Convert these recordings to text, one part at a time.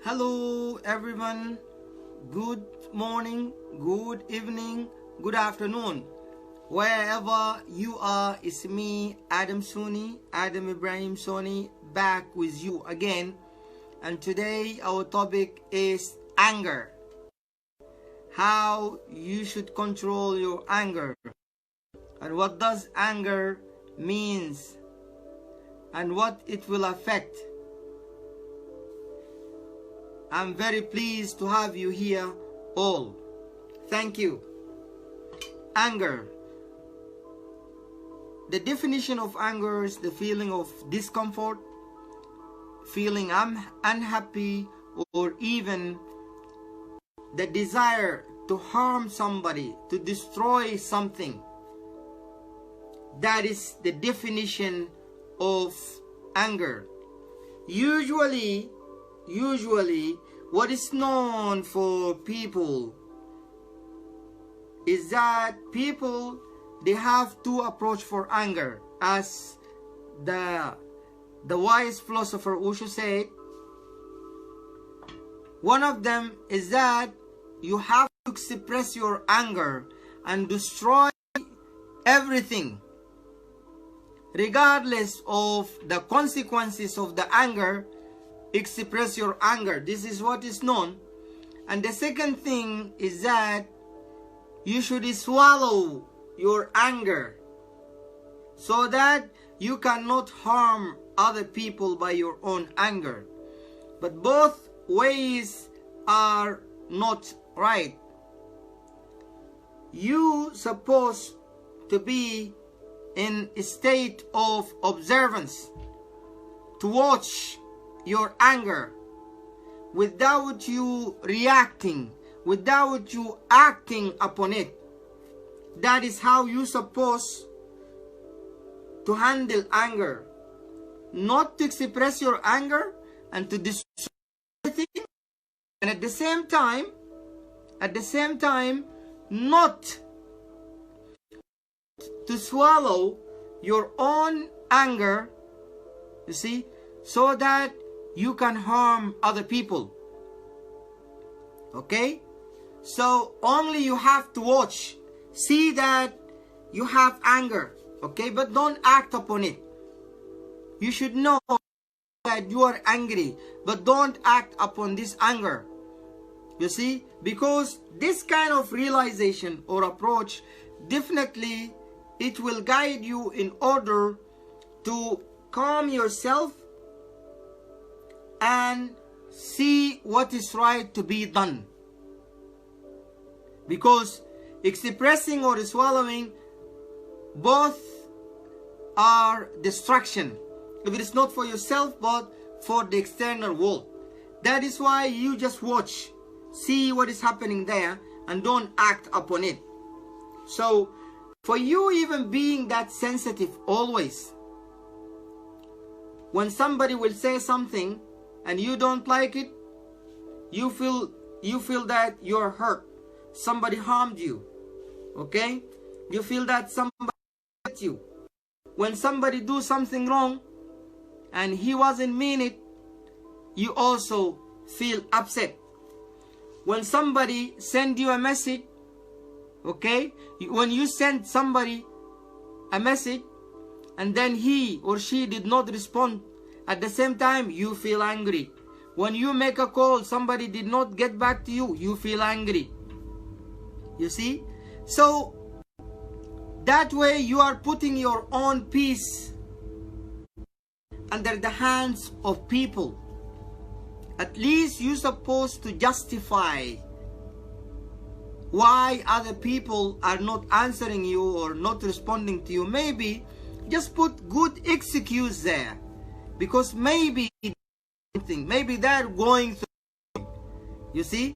Hello everyone, good morning, good evening, good afternoon. Wherever you are, it's me, Adam Ibrahim Soni, back with you again. And today our topic is anger. How you should control your anger. And what does anger means? And what it will affect. I'm very pleased to have you here all. Thank you. Anger. The definition of anger is the feeling of discomfort, feeling unhappy, or even the desire to harm somebody, to destroy something. That is the definition of anger. Usually what is known for people is that people, they have two approach for anger, as the wise philosopher Osho said. One of them is that you have to suppress your anger and destroy everything regardless of the consequences of the anger. Express your anger. This is what is known. And the second thing is that you should swallow your anger so that you cannot harm other people by your own anger. But both ways are not right. You supposed to be in a state of observance, to watch your anger without you reacting, without you acting upon it. That is how you supposed to handle anger. Not to express your anger and to destroy everything, and at the same time not to swallow your own anger, you see, so that you can harm other people. Okay? So only you have to watch, see that you have anger, okay, but don't act upon it. You should know that you are angry, but don't act upon this anger. You see, because this kind of realization or approach, definitely it will guide you in order to calm yourself and see what is right to be done. Because expressing or swallowing, both are destruction. If it is not for yourself, but for the external world. That is why you just watch, see what is happening there, and don't act upon it. So for you even being that sensitive always, when somebody will say something and you don't like it, you feel that you're hurt, somebody harmed you, okay? You feel that somebody hurt you. When somebody do something wrong and he wasn't mean it, you also feel upset. When somebody send you a message, okay, when you send somebody a message and then he or she did not respond, at the same time you feel angry. When you make a call, somebody did not get back to you, you feel angry. You see? So that way you are putting your own peace under the hands of people. At least you're supposed to justify why other people are not answering you or not responding to you. Maybe just put good excuse there, because maybe they're going through, you see.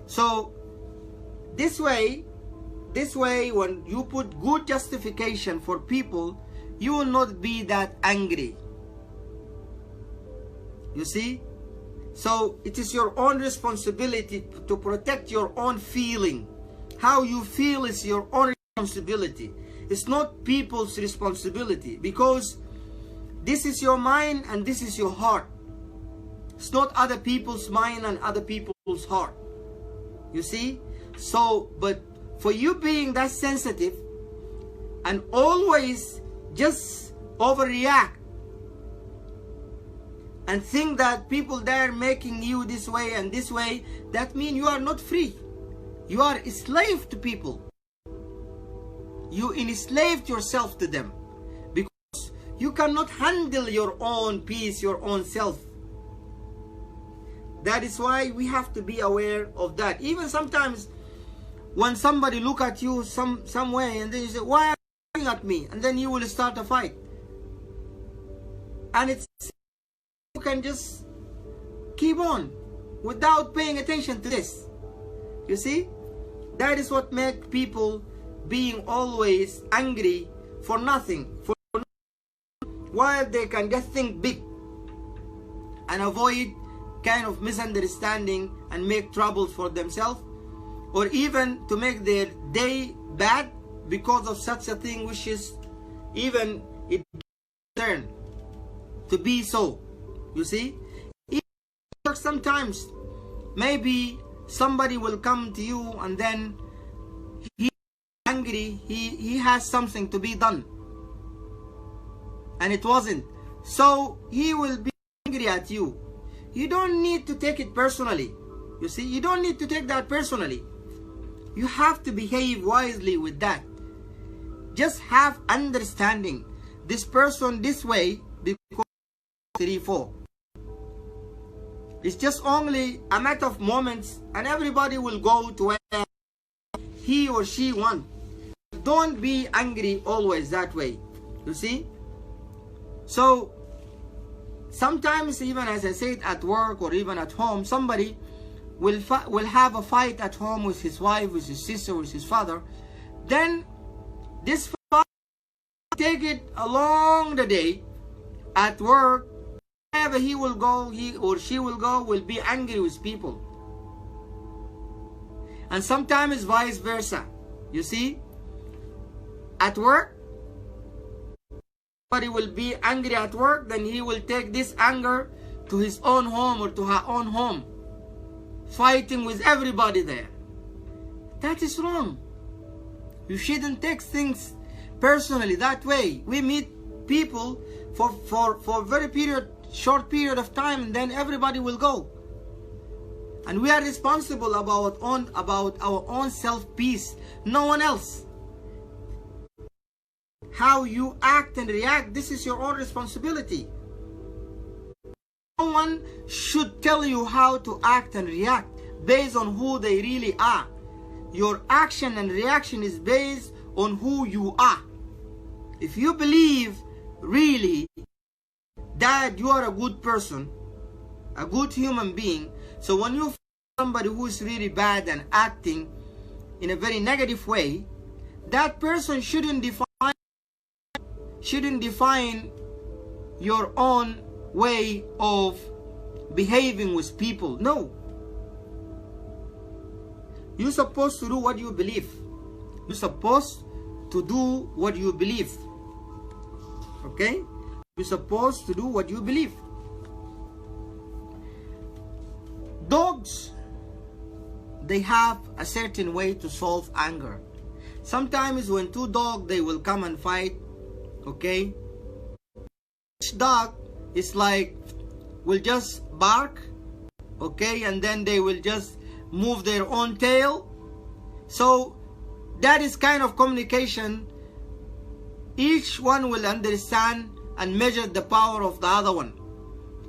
So this way when you put good justification for people, you will not be that angry, you see. So it is your own responsibility to protect your own feeling. How you feel is your own responsibility. It's not people's responsibility, because this is your mind and this is your heart. It's not other people's mind and other people's heart. You see? So, but for you being that sensitive and always just overreact and think that people there making you this way and this way, that means you are not free. You are a slave to people. You enslaved yourself to them because you cannot handle your own peace, your own self. That is why we have to be aware of that. Even sometimes when somebody look at you some way and then you say, why are you looking at me? And then you will start a fight. And it's, you can just keep on without paying attention to this. You see? That is what makes people being always angry for nothing. While they can just think big and avoid kind of misunderstanding and make troubles for themselves, or even to make their day bad because of such a thing, which is even it turn to be so. You see, sometimes maybe somebody will come to you and then he angry, he has something to be done and it wasn't, so he will be angry at you. You don't need to take it personally. You see, you don't need to take that personally. You have to behave wisely with that. Just have understanding. This person this way because 3, 4. It's just only a matter of moments and everybody will go to where he or she wants. Don't be angry always that way. You see? So sometimes, even as I said, at work or even at home, somebody will have a fight at home with his wife, with his sister, with his father. Then this fight take it along the day at work. Wherever he will go, he or she will go, will be angry with people. And sometimes vice versa. You see? At work, somebody will be angry at work, then he will take this anger to his own home or to her own home, fighting with everybody there. That is wrong. You shouldn't take things personally that way. We meet people for very short period of time, and then everybody will go. And we are responsible about our own self-peace, no one else. How you act and react, this is your own responsibility. No one should tell you how to act and react based on who they really are. Your action and reaction is based on who you are. If you believe really that you are a good person, a good human being, so when you find somebody who is really bad and acting in a very negative way, that person shouldn't define your own way of behaving with people. No. You're supposed to do what you believe. You're supposed to do what you believe. Okay? You're supposed to do what you believe. Dogs, they have a certain way to solve anger. Sometimes when two dogs, they will come and fight. Okay? Each dog is like, will just bark. Okay? And then they will just move their own tail. So that is kind of communication. Each one will understand and measure the power of the other one.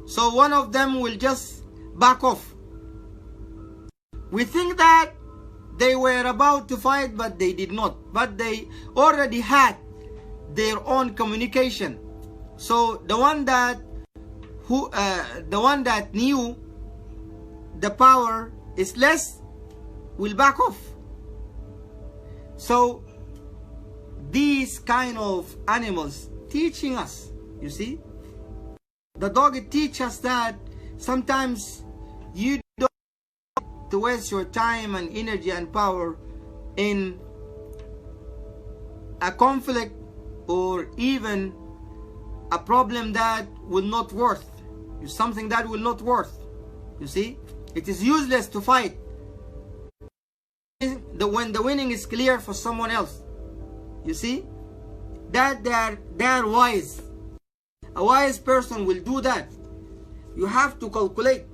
So one of them will just back off. We think that they were about to fight, but they did not. But they already had their own communication. So the one that knew the power is less will back off. So these kind of animals teaching us, you see, the dog, it teaches us that sometimes you don't have to waste your time and energy and power in a conflict or even a problem that will not worth It's something that will not worth. You see, it is useless to fight when the winning is clear for someone else. You see, that they are wise. A wise person will do that. You have to calculate.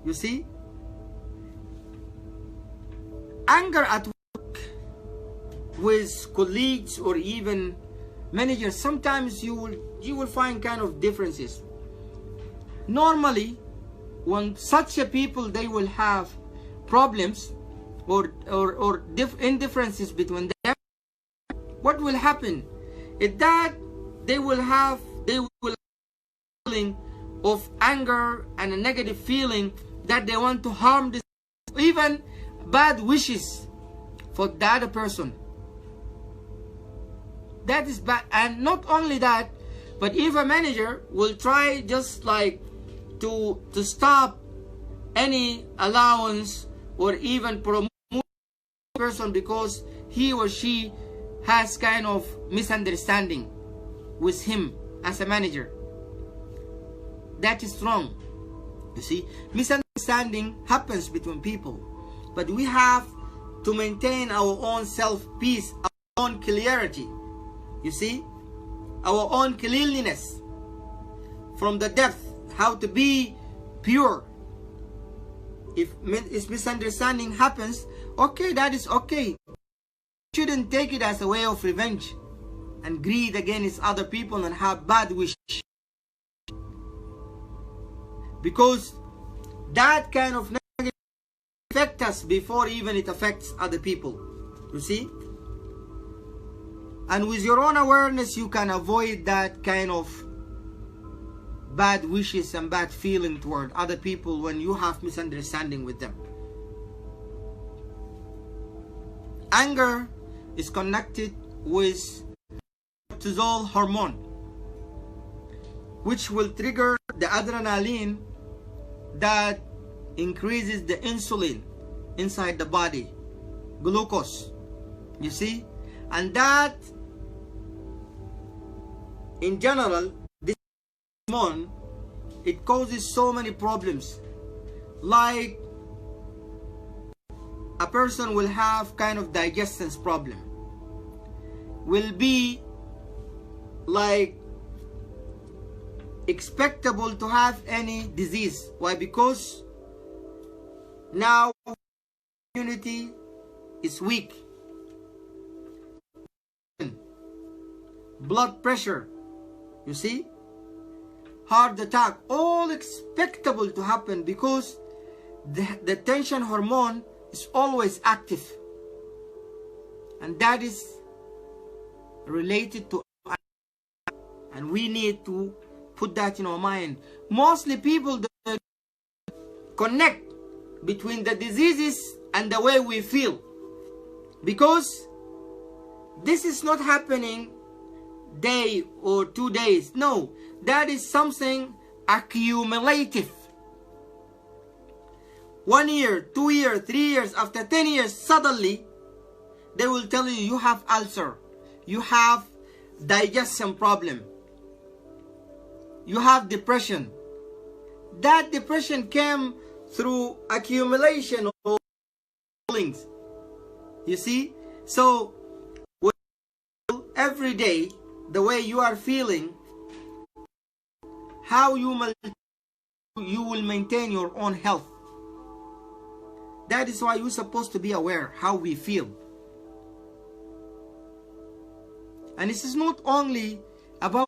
You see, anger at work with colleagues or even managers, sometimes you will find kind of differences. Normally, when such a people, they will have problems or indifferences between them, what will happen is that they will have feeling of anger and a negative feeling that they want to harm this, even bad wishes for the other person. That is bad. And not only that, but if a manager will try just like to stop any allowance or even promote a person because he or she has kind of misunderstanding with him as a manager, that is wrong. You see, misunderstanding happens between people, but we have to maintain our own self-peace, our own clarity. You see, our own cleanliness from the depth, how to be pure. If misunderstanding happens, okay, that is okay. You shouldn't take it as a way of revenge and greed against other people and have bad wishes, because that kind of negative affects us before even it affects other people. You see, and with your own awareness you can avoid that kind of bad wishes and bad feeling toward other people when you have misunderstanding with them. Anger is connected with cortisol hormone, which will trigger the adrenaline that increases the insulin inside the body, glucose. You see, and that in general, this hormone, it causes so many problems. Like a person will have kind of digestion problem, will be like expectable to have any disease. Why? Because now immunity is weak, blood pressure, you see, heart attack, all expectable to happen because the tension hormone is always active, and that is related to, and we need to put that in our mind. Mostly people don't connect between the diseases and the way we feel, because this is not happening day or 2 days. No, that is something accumulative. 1 year, 2 years, 3 years, after 10 years, suddenly they will tell you you have ulcer, you have digestion problem, you have depression. That depression came through accumulation of feelings. You see, so every day the way you are feeling, how you will maintain your own health. That is why you're supposed to be aware how we feel. And this is not only about,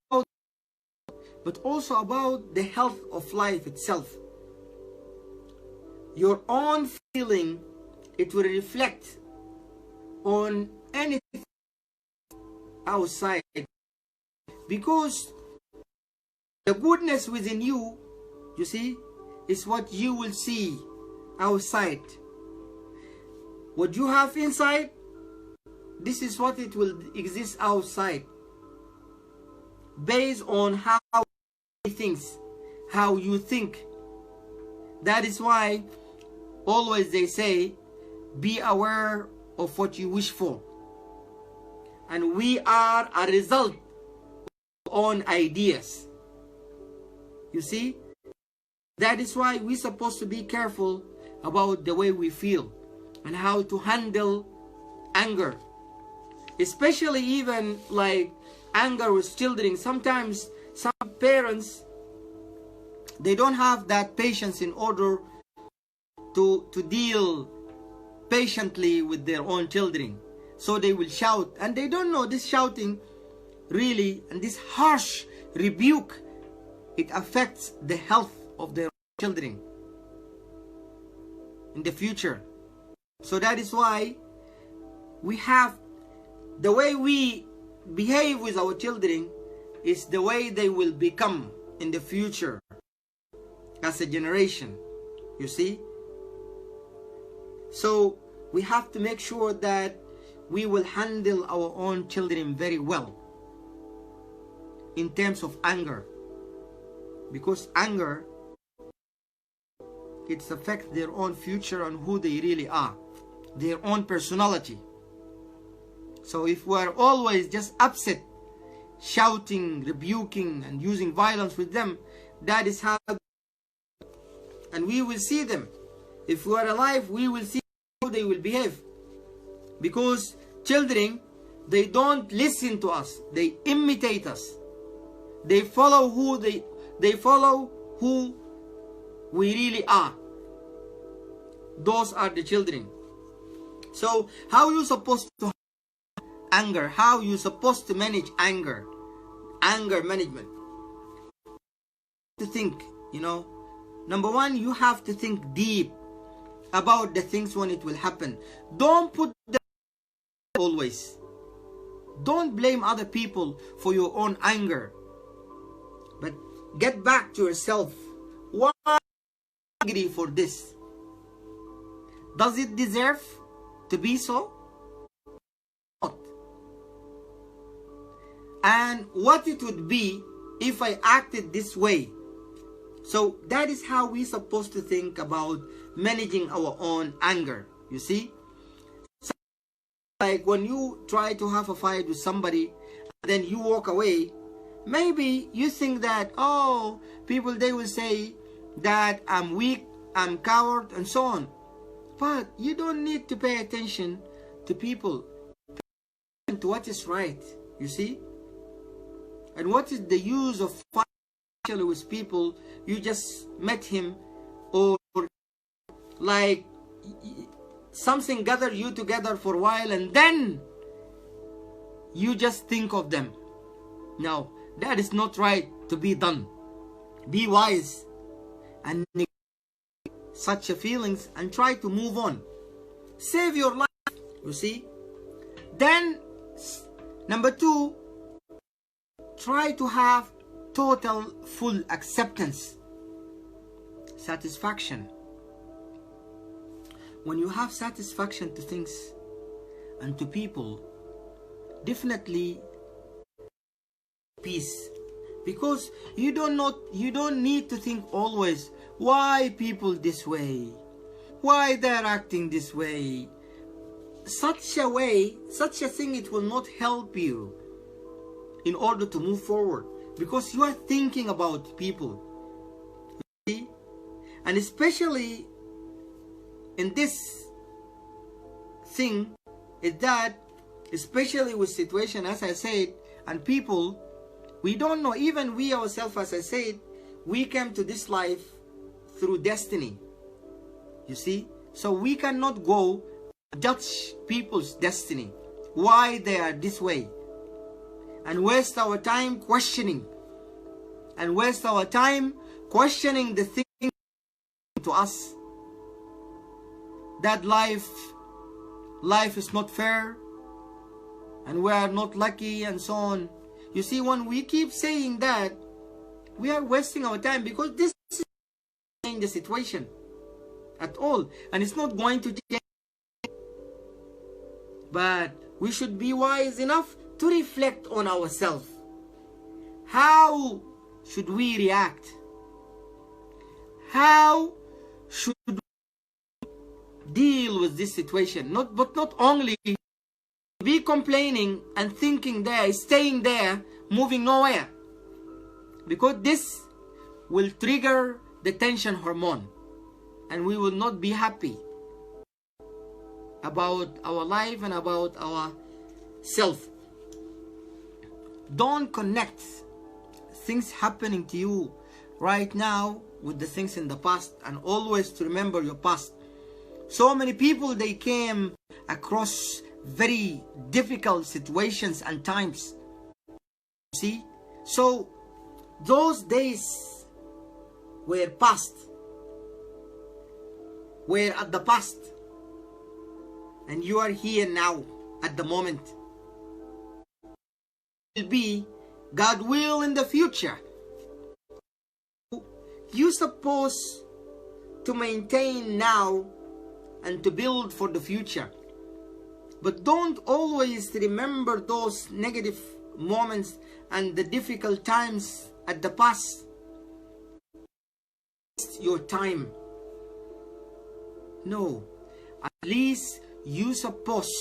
but also about the health of life itself. Your own feeling, it will reflect on anything outside, because the goodness within you, you see, is what you will see outside. What you have inside, this is what it will exist outside, based on how things, how you think. That is why always they say, be aware of what you wish for. And we are a result of our own ideas. You see, That is why we're supposed to be careful about the way we feel and how to handle anger. Especially even like anger with children. Sometimes some parents, they don't have that patience in order to deal patiently with their own children. So they will shout, and they don't know this shouting really, and this harsh rebuke, it affects the health of their children in the future. So that is why we have, the way we behave with our children is the way they will become in the future as a generation, you see. So we have to make sure that we will handle our own children very well in terms of anger, because anger, it affects their own future and who they really are, their own personality. So if we are always just upset, shouting, rebuking, and using violence with them, that is how, and we will see them. If we are alive, we will see how they will behave. Because children, they don't listen to us, they imitate us. They follow who they follow who we really are. Those are the children. So how you supposed to anger? How you supposed to manage anger? Anger management. To think, you know, number one, you have to think deep about the things when it will happen. Don't put them always. Don't blame other people for your own anger. But get back to yourself. Why are you angry for this? Does it deserve to be so? Not. And what it would be if I acted this way. So that is how we're supposed to think about managing our own anger. You see? So, like when you try to have a fight with somebody, and then you walk away, maybe you think that, oh, people, they will say that I'm weak, I'm coward, and so on. But you don't need to pay attention to people. Pay attention to what is right, you see? And what is the use of fighting with people you just met him, or like something gathered you together for a while and then you just think of them. No, that is not right to be done. Be wise and such feelings and try to move on. Save your life, you see. Then number two, try to have total full acceptance, satisfaction. When you have satisfaction to things and to people, definitely peace. Because you don't need to think always, why people this way, why they're acting this way. Such a thing, it will not help you in order to move forward, because you are thinking about people. You see? And especially in this thing, is that especially with situation, as I said, and people, we don't know, even we ourselves, as I said, we came to this life through destiny. You see? So we cannot go judge people's destiny, why they are this way, and waste our time questioning, and waste our time questioning the thing to us, that life is not fair, and we are not lucky, and so on. You see, when we keep saying that, we are wasting our time, because this is not change the situation at all, and it's not going to change. But we should be wise enough to reflect on ourselves. How should we react? How should we deal with this situation? But not only be complaining and thinking there, staying there, moving nowhere. Because this will trigger the tension hormone, and we will not be happy about our life and about our self. Don't connect things happening to you right now with the things in the past, and always to remember your past. So many people, they came across very difficult situations and times. See? So those days were past, were at the past, and you are here now at the moment. It will be God will in the future. You're supposed to maintain now and to build for the future. But don't always remember those negative moments and the difficult times at the past. Your time. No. At least you're supposed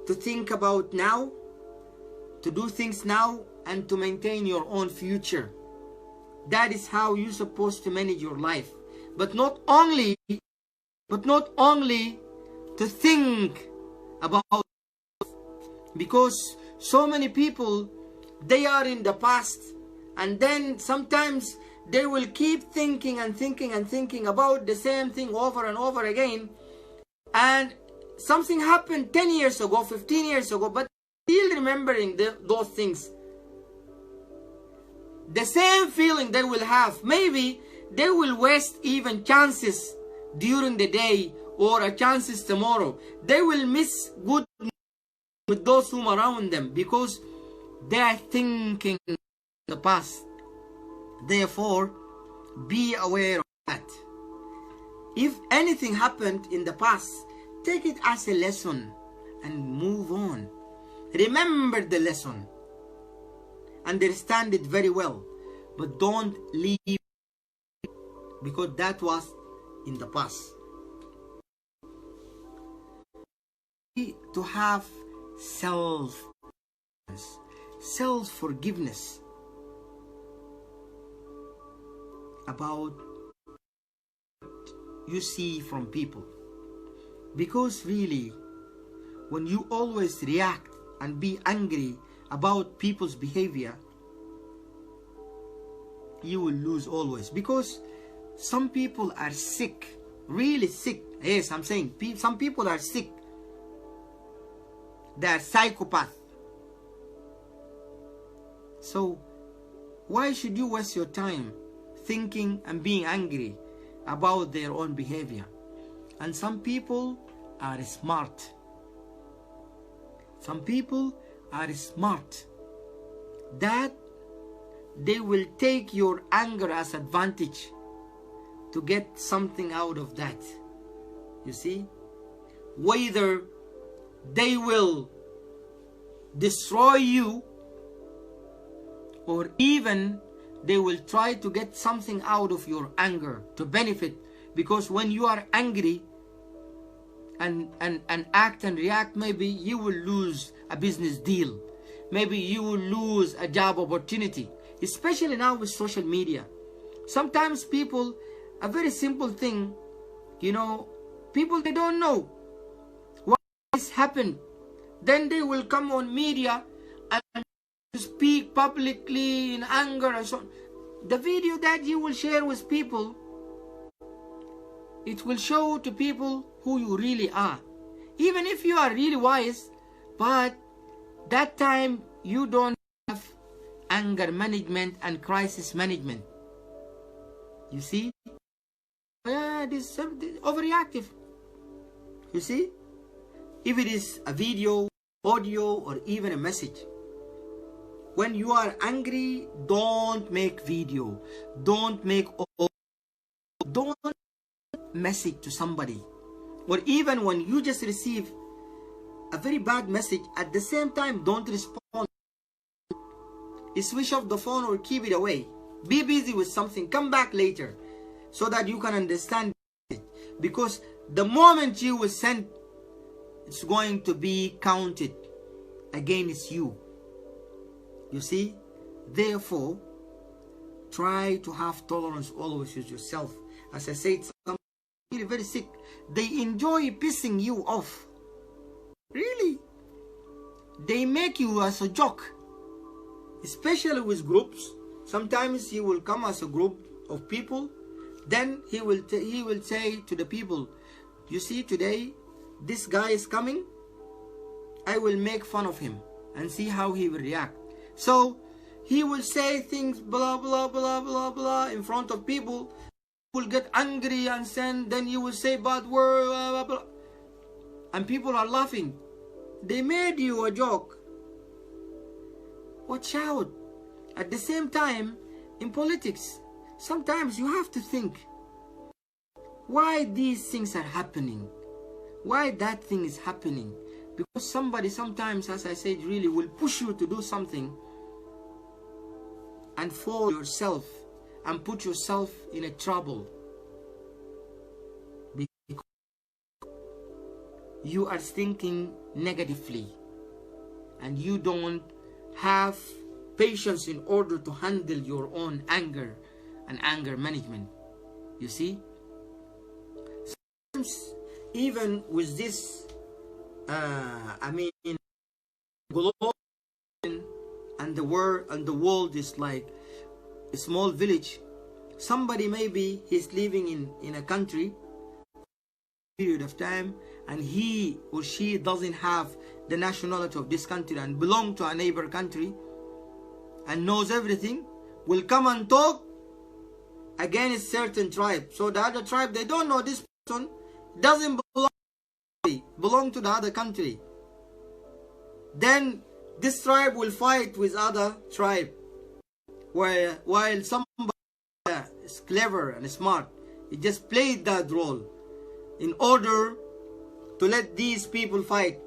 to think about now, to do things now, and to maintain your own future. That is how you're supposed to manage your life. But not only to think about, because so many people, they are in the past, and then sometimes they will keep thinking and thinking and thinking about the same thing over and over again, and something happened 10 years ago, 15 years ago, but still remembering those things. The same feeling they will have. Maybe they will waste even chances during the day or a chances tomorrow. They will miss good with those whom around them because they are thinking the past. Therefore, be aware of that. If anything happened in the past, take it as a lesson and move on. Remember the lesson. Understand it very well, but don't leave because that was in the past. To have self-forgiveness about what you see from people, because really when you always react and be angry about people's behavior, you will lose always. Because some people are sick, really sick. Yes, I'm saying some people are sick. They are psychopaths. So why should you waste your time thinking and being angry about their own behavior? And some people are smart. Some people are smart that they will take your anger as advantage to get something out of that. You see, whether they will destroy you or even they will try to get something out of your anger to benefit, because when you are angry and act and react, maybe you will lose a business deal, maybe you will lose a job opportunity, especially now with social media. Sometimes people, a very simple thing, you know, people, they don't know what has happened, then they will come on media and speak publicly in anger and so on. The video that you will share with people, it will show to people who you really are, even if you are really wise, but that time you don't have anger management and crisis management. You see, this is overreactive. You see, if it is a video, audio, or even a message, when you are angry, don't make video, don't make audio, don't message to somebody, or even when you just receive a very bad message, at the same time don't respond. Switch off the phone or keep it away. Be busy with something, come back later so that you can understand it, because the moment you will send, it's going to be counted against you. You see, therefore Try to have tolerance always with yourself. As I said, some really very sick, they enjoy pissing you off. Really, they make you as a joke, especially with groups. Sometimes he will come as a group of people, then he will say to the people, you see, today this guy is coming, I will make fun of him and see how he will react. So he will say things blah blah blah blah blah in front of people, will get angry, and then you will say bad words, blah, blah, blah, and people are laughing. They made you a joke. Watch out. At the same time, in politics, sometimes you have to think why these things are happening, why that thing is happening. Because somebody sometimes, as I said, really will push you to do something and fall yourself and put yourself in a trouble because you are thinking negatively and you don't have patience in order to handle your own anger and anger management. You see, sometimes even with this global and the world is like a small village. Somebody, maybe he's living in a country period of time, and he or she doesn't have the nationality of this country and belong to a neighbor country and knows everything, will come and talk against certain tribe. So the other tribe, they don't know this person, doesn't belong to the other country. Then this tribe will fight with other tribe, while somebody is clever and smart, he just played that role in order to let these people fight.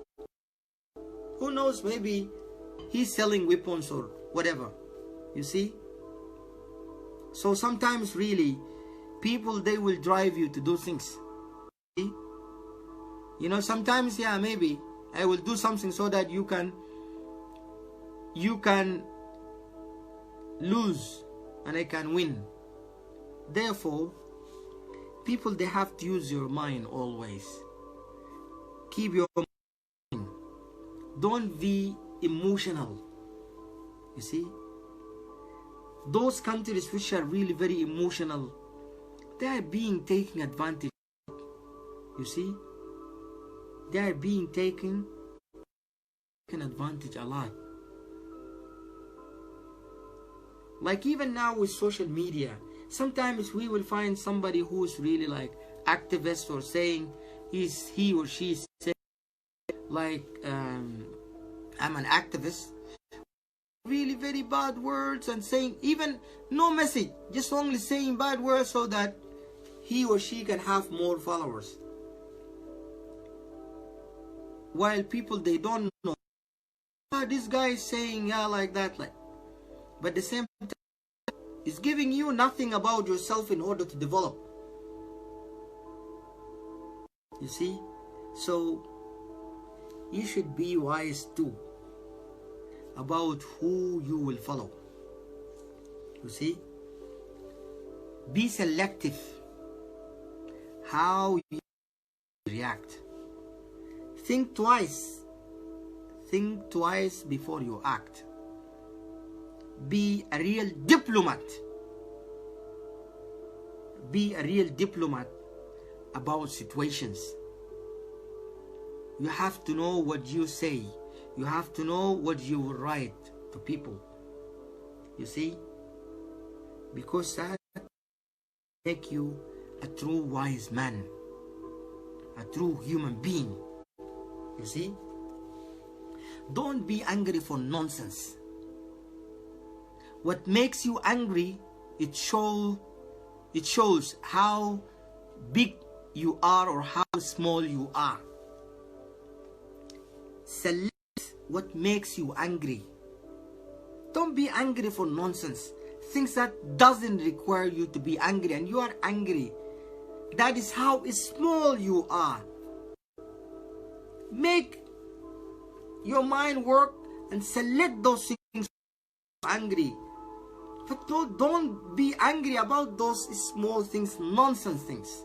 Who knows, maybe he's selling weapons or whatever. You see? So sometimes really people, they will drive you to do things. See? You know, sometimes, yeah, maybe I will do something so that you can lose and I can win. Therefore, people, they have to use your mind always. Keep your mind. Don't be emotional. You see, those countries which are really very emotional, they are being taken advantage. You see, they are being taken advantage a lot. Like even now with social media, sometimes we will find somebody who is really like activist or saying he or she is saying like I'm an activist, really very bad words, and saying even no message, just only saying bad words so that he or she can have more followers, while people, they don't know this guy is saying yeah like that, like, but the same time is giving you nothing about yourself in order to develop. You see, so you should be wise too about who you will follow. You see, be selective how you react. Think twice before you act. Be a real diplomat. Be a real diplomat about situations. You have to know what you say. You have to know what you will write to people. You see? Because that makes you a true wise man, a true human being. You see? Don't be angry for nonsense. What makes you angry, it shows how big you are or how small you are. Select what makes you angry. Don't be angry for nonsense, things that doesn't require you to be angry, and you are angry. That is how small you are. Make your mind work and select those things angry. But don't be angry about those small things, nonsense things.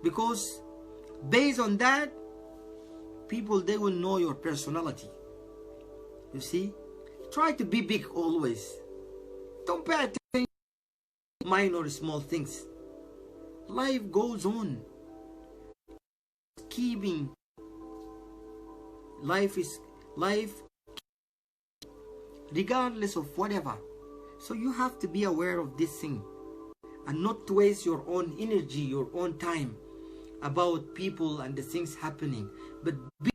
Because based on that, people, they will know your personality. You see? Try to be big always. Don't pay attention to minor small things. Life goes on. Keeping life regardless of whatever. So you have to be aware of this thing and not to waste your own energy, your own time about people and the things happening, but be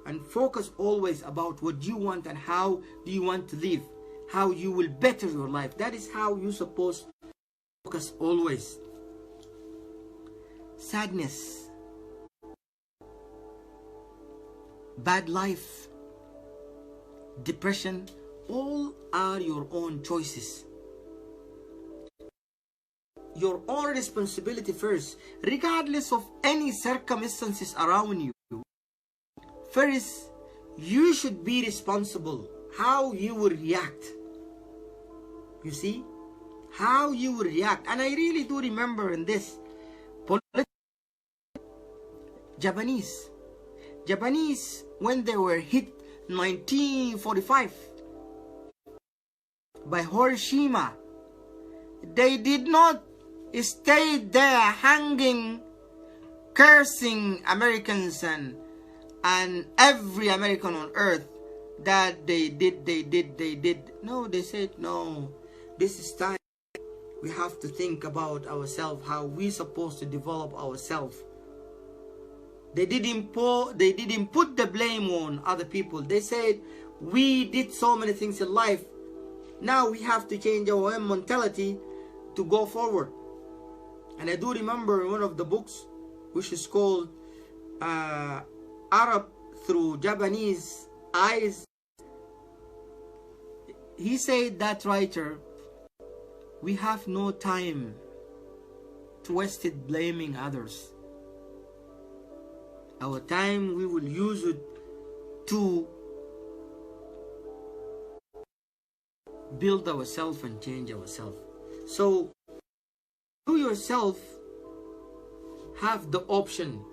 and focus always about what you want and how do you want to live, how you will better your life. That is how you're supposed to focus always. Sadness, bad life, depression, all are your own choices. Your own responsibility first, regardless of any circumstances around you. First, you should be responsible how you will react. You see? How you will react. And I really do remember in this, Japanese, when they were hit 1945 by Hiroshima, they did not stay there hanging, cursing Americans and every American on earth that they did. No, they said, no, this is time. We have to think about ourselves, how we supposed to develop ourselves. They didn't put the blame on other people. They said, we did so many things in life. Now we have to change our own mentality to go forward. And I do remember in one of the books, which is called Arab Through Japanese Eyes, he said, that writer, we have no time to waste it blaming others. Our time, we will use it to build ourselves and change ourselves. So you yourself have the option,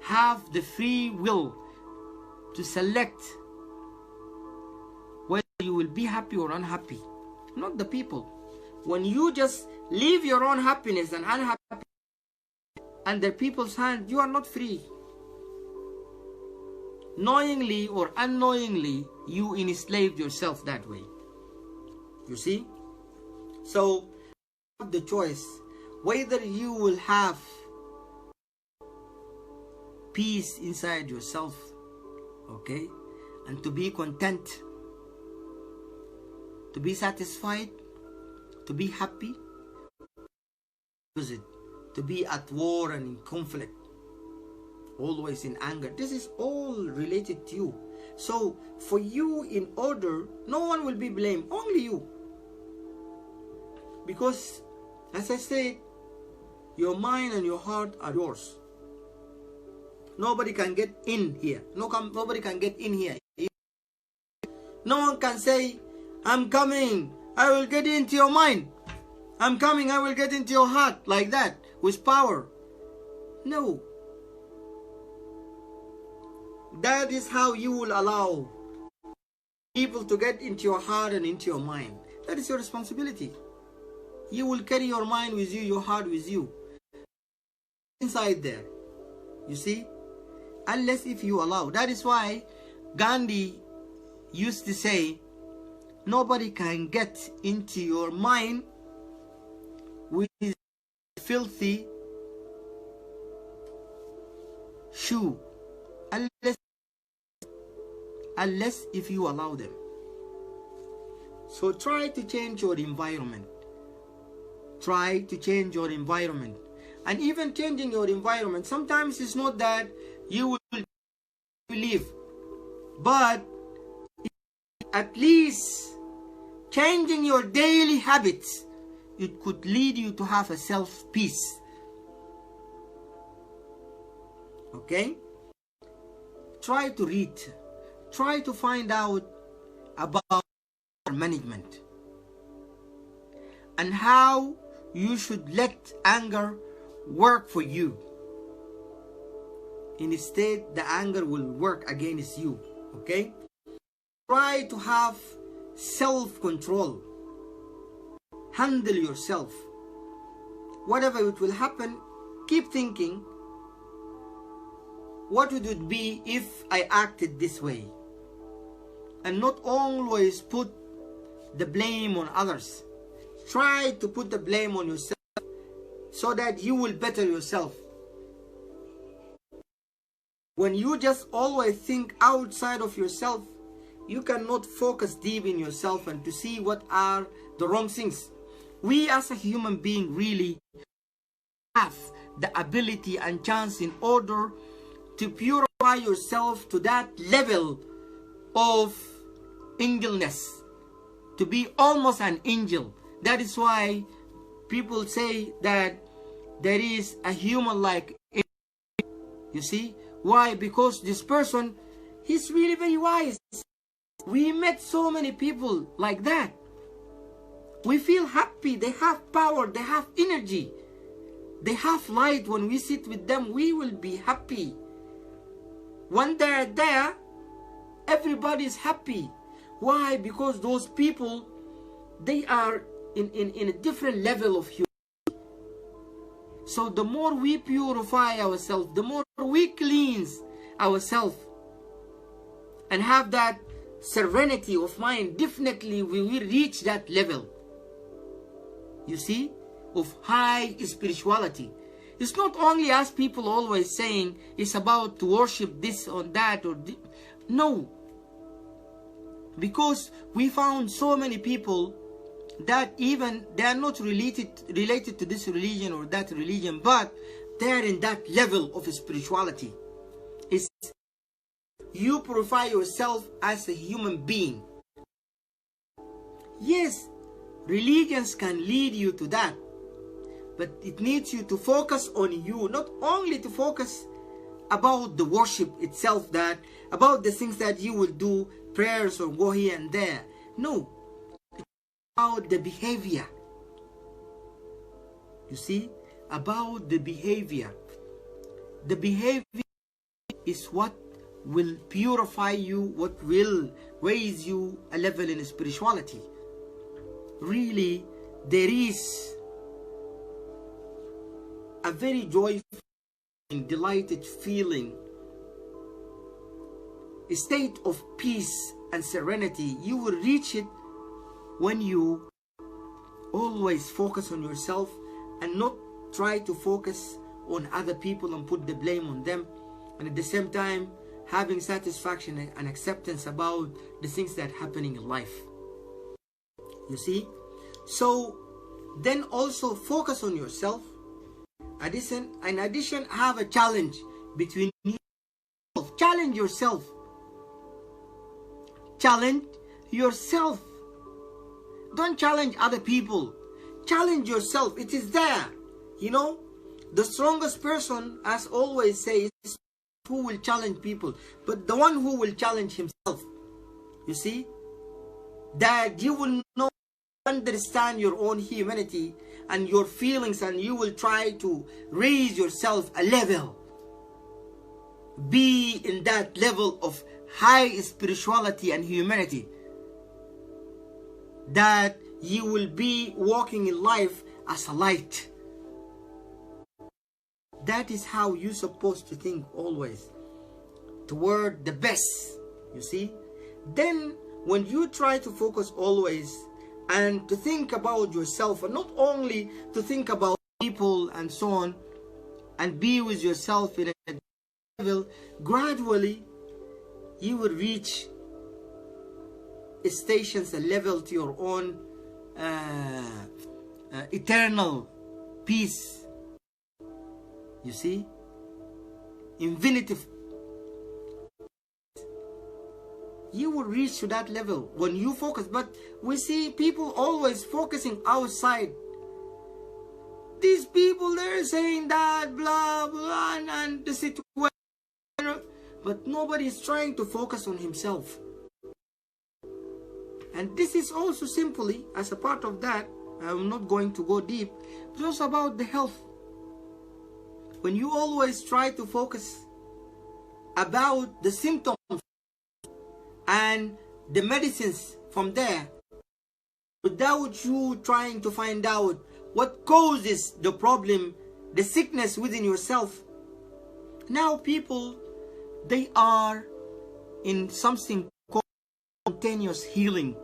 have the free will to select whether you will be happy or unhappy, not the people. When you just leave your own happiness and unhappiness under people's hand, you are not free. Knowingly or unknowingly, you enslaved yourself that way. You see? So, you have the choice whether you will have peace inside yourself, okay? And to be content, to be satisfied, to be happy, to be at war and in conflict, always in anger. This is all related to you. So for you, in order, no one will be blamed, only you. Because as I said, your mind and your heart are yours. Nobody can get in here. Nobody can get in here. No one can say, I'm coming, I will get into your mind. I'm coming, I will get into your heart, like that, with power. No. That is how you will allow people to get into your heart and into your mind. That is your responsibility. You will carry your mind with you, your heart with you, inside there. You see? Unless if you allow. That is why Gandhi used to say, nobody can get into your mind with his filthy shoe, unless if you allow them. So try to change your environment. Try to change your environment. And even changing your environment, sometimes it's not that you will leave, but at least changing your daily habits, it could lead you to have a self-peace. Okay? Try to read. Try to find out about management. and how you should let anger work for you. Instead, the anger will work against you. Okay? Try to have self-control. Handle yourself. Whatever it will happen, keep thinking, what would it be if I acted this way? And not always put the blame on others. Try to put the blame on yourself so that you will better yourself. When you just always think outside of yourself, you cannot focus deep in yourself and to see what are the wrong things. We as a human being really have the ability and chance in order to purify yourself to that level of angelness, to be almost an angel. That is why people say that there is a human like angel. You see? Why? Because this person, he's really very wise. We met so many people like that. We feel happy. They have power. They have energy. They have light. When we sit with them, we will be happy. When they're there, everybody is happy. Why? Because those people, they are in a different level of humanity. So the more we purify ourselves, the more we cleanse ourselves and have that serenity of mind, definitely we will reach that level, you see, of high spirituality. It's not only as people always saying it's about to worship this or that or this. No, because we found so many people that even they are not related to this religion or that religion, but they are in that level of spirituality. It's you purify yourself as a human being. Yes, religions can lead you to that, but it needs you to focus on you, not only to focus about the worship itself, that about the things that you will do, prayers or go here and there. No, it's about the behavior. You see, about the behavior. The behavior is what will purify you, what will raise you a level in spirituality. Really, there is a very joyful and delighted feeling, a state of peace and serenity. You will reach it when you always focus on yourself and not try to focus on other people and put the blame on them, and at the same time having satisfaction and acceptance about the things that are happening in life. You see? So then also focus on yourself. In addition, have a challenge between yourself. Challenge yourself. Challenge yourself. Don't challenge other people. Challenge yourself. It is there. You know, the strongest person, as always say, is who will challenge people, but the one who will challenge himself. You see, that you will know, understand your own humanity and your feelings, and you will try to raise yourself a level. Be in that level of high spirituality and humanity, that you will be walking in life as a light. That is how you're supposed to think always, toward the best, you see. Then when you try to focus always and to think about yourself, and not only to think about people and so on, and be with yourself in a level, gradually you will reach stations, a level to your own eternal peace. You see, infinitive. You will reach to that level when you focus. But we see people always focusing outside. These people, they're saying that blah blah and the situation, but nobody is trying to focus on himself. And this is also simply as a part of that, I'm not going to go deep. It's also about the health. When you always try to focus about the symptoms and the medicines from there, without you trying to find out what causes the problem, the sickness within yourself. Now people, they are in something called spontaneous healing.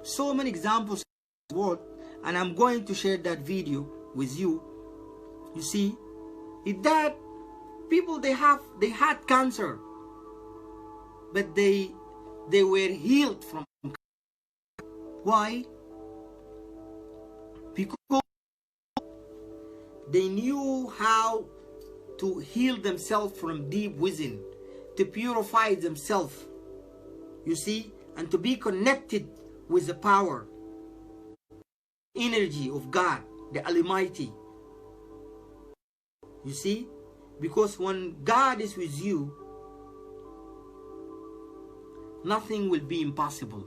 So many examples in the world, and I'm going to share that video with you. You see, is that people, they had cancer, but they were healed from cancer. Why? Because they knew how to heal themselves from deep within, to purify themselves, you see, and to be connected with the power, energy of God, the Almighty. You see, because when God is with you, nothing will be impossible.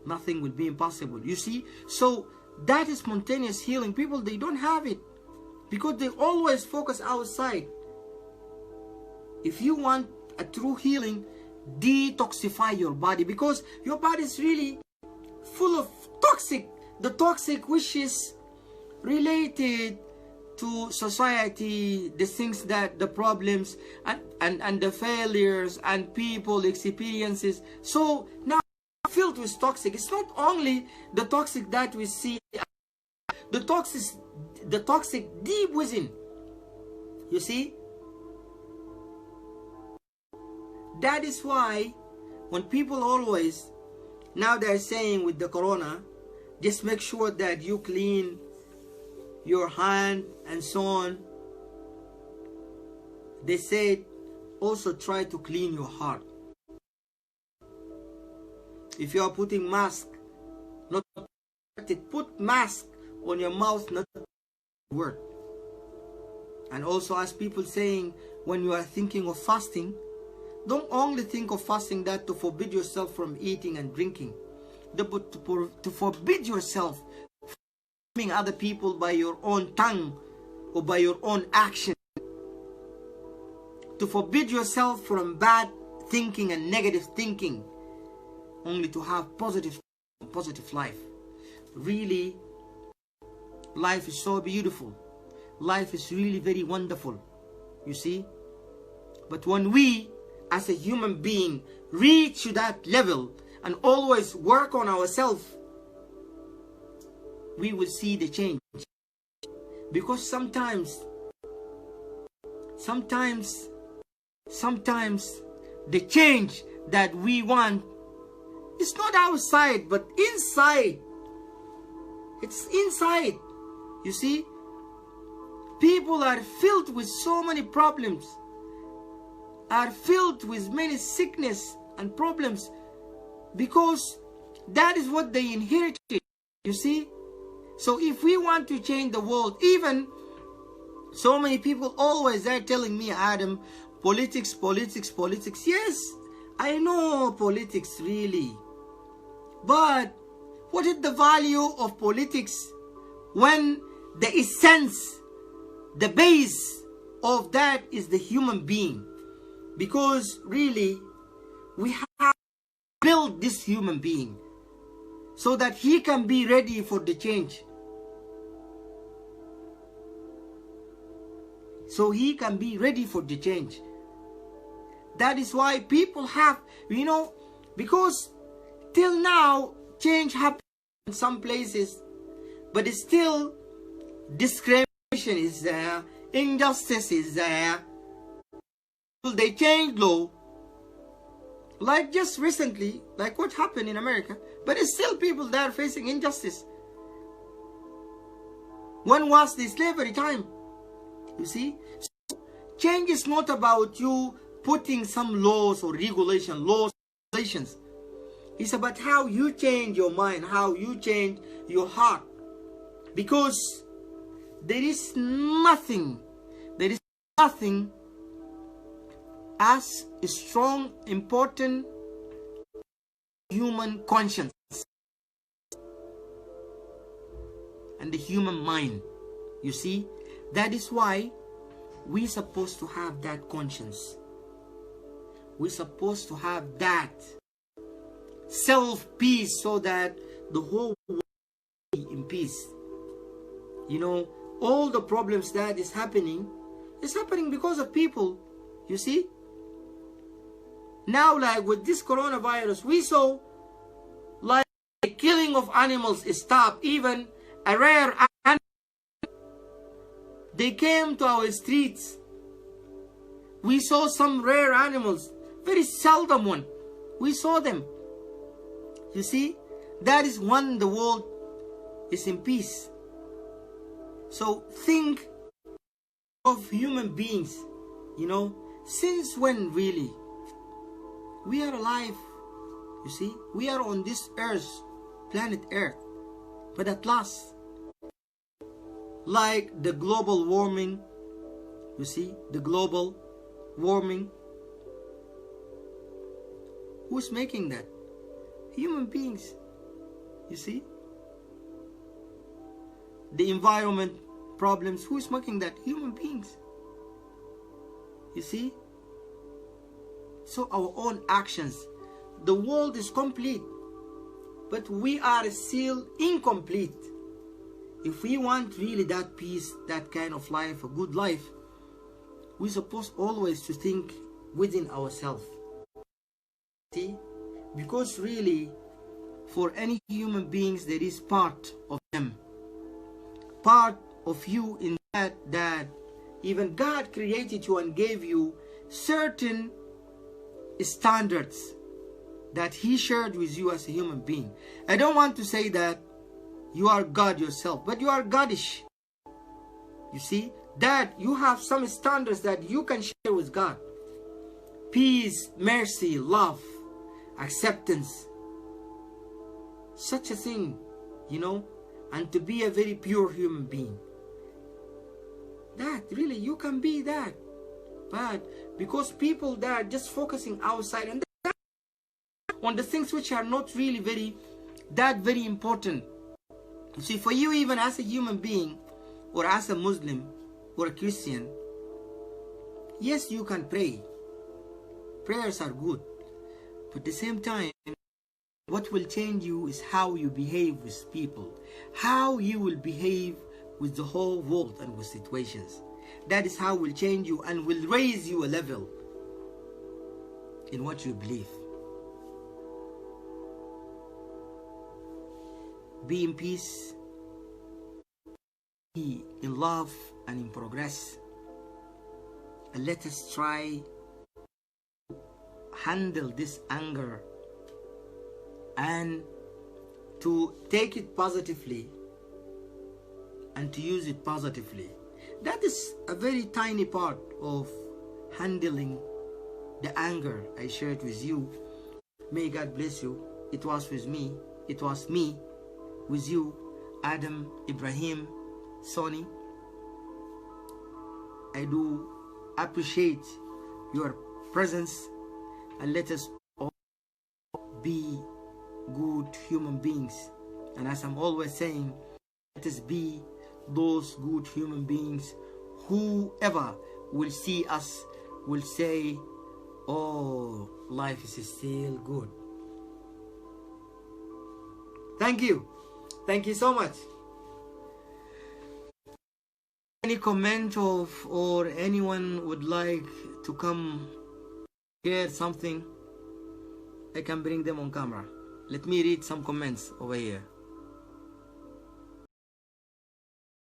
Nothing will be impossible. You see, so that is spontaneous healing. People, they don't have it because they always focus outside. If you want a true healing, detoxify your body, because your body is really full of toxic, the toxic which is related to society, the things that the problems and the failures and people experiences. So now filled with toxic. It's not only the toxic that we see, the toxic deep within. You see, that is why when people always, now they're saying with the corona, just make sure that you clean your hand and so on. They said also try to clean your heart. If you are putting mask, not put mask on your mouth, not word. And also, as people saying, when you are thinking of fasting, don't only think of fasting that to forbid yourself from eating and drinking, but to forbid yourself from harming other people by your own tongue or by your own action, to forbid yourself from bad thinking and negative thinking, only to have positive life. Really, life is so beautiful. Life is really very wonderful, you see. But when we as a human being reach to that level and always work on ourselves, we will see the change. Because sometimes the change that we want is not outside but inside. It's inside. You see, people are filled with so many problems, are filled with many sickness and problems, because that is what they inherited, you see. So if we want to change the world, even so many people always are telling me, Adam, politics. Yes, I know politics really, but what is the value of politics when the essence, the base of that is the human being? Because really, we have to build this human being so that he can be ready for the change. So he can be ready for the change. That is why people have, you know, because till now, change happens in some places, but it's still discrimination is there, injustice is there. They changed law, like just recently, like what happened in America, but it's still people that are facing injustice. When was the slavery time? You see, so change is not about you putting some laws or regulations. It's about how you change your mind, how you change your heart. Because there is nothing as strong, important human conscience. and the human mind. You see, that is why we're supposed to have that conscience. We're supposed to have that self-peace so that the whole world will be in peace. You know, all the problems that is happening because of people. You see? Now, like with this coronavirus, we saw like the killing of animals is stopped. Even a rare animal, they came to our streets. We saw some rare animals, very seldom one. We saw them. You see, that is when the world is in peace. So think of human beings, you know, since when really we are alive. You see, we are on this earth, planet Earth, but at last, like the global warming, you see, the global warming, who's making that? Human beings. You see, the environment problems, who's making that? Human beings. You see, so our own actions, the world is complete, but we are still incomplete. If we want really that peace, that kind of life, a good life, we're supposed always to think within ourselves. See, because really for any human beings there is part of them, part of you in that even God created you and gave you certain standards that He shared with you as a human being. I don't want to say that you are God yourself, but you are Godish. You see, that you have some standards that you can share with God. Peace, mercy, love, acceptance, such a thing, you know, and to be a very pure human being. That really you can be that. But because people that are just focusing outside and on the things which are not really very important. You see, for you, even as a human being or as a Muslim or a Christian, yes, you can pray. Prayers are good. But at the same time, what will change you is how you behave with people, how you will behave with the whole world and with situations. That is how will change you and will raise you a level in what you believe. Be in peace, be in love and in progress, and let us try to handle this anger and to take it positively and to use it positively. That is a very tiny part of handling the anger I shared with you. May God bless you. It was with me. It was me with you, Adam, Ibrahim, Sonny. I do appreciate your presence, and let us all be good human beings. And as I'm always saying, let us be those good human beings. Whoever will see us will say, oh, life is still good. Thank you. Thank you so much. Any comment or anyone would like to come share something, I can bring them on camera. Let me read some comments over here.